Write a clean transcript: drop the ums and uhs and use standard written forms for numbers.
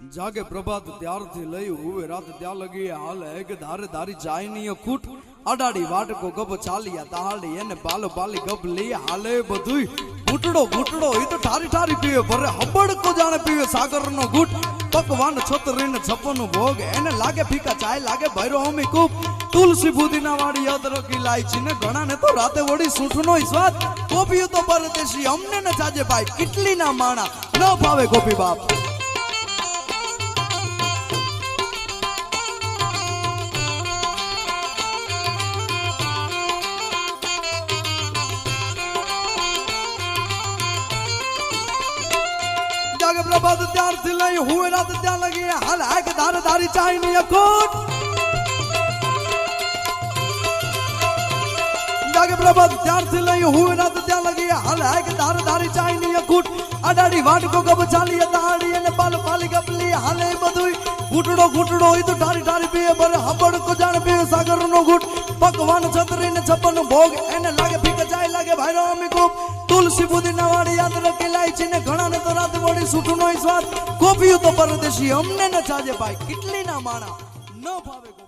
जागे प्रभात त्यारथी लई हुए रात त्या लगी हाल है कि धारे धारी जाय नहीं खूट अडाड़ी वाट को गब चालिया ताड़ी एने बाल बाली गब ली हाले बधुई घूटड़ो घूटड़ो ई तो ठारी ठारी पीवे भरे हबड़ को जाने पीवे सागर नो घूट पकवान छतरीन छप्पन भोग एने लागे फीका चाय लागे भैरो हमी कूप तुलसी पुदीना वाड़ी अदरक इलायची ने घणा ने तो राते वड़ी सूठनो स्वाद कोपी तो परदेशी हमने न जाजे भाई किटली ना माना न भावे गोपी बाप जागे प्रभात त्यार थी लई हुए रात त्या लगी हाल है कि धार धारी चाय नहीं अखोट जागे प्रभात त्यार थी लई हुए रात त्या लगी हाल है कि धार धारी चाय नहीं अखोट अडाड़ी वाट को गब चाली ताड़ी ने बाल पाली गबली हाले बधुई घूटड़ो घूटड़ो ई तो ठारी ठारी पीए बर हबड़ को जान पीए सागर नो घूट पकवान छतरी ने छप्पन भोग एने लागे फीका चाय लागे भाईरो अमी को तुलसी पुदीना वाड़ी अदरक इलायची ने घणा ने तो रात वड़ी सूठनो स्वाद कोपी तो परदेशी हमने न चाजे भाई किटली ना माना न भावे।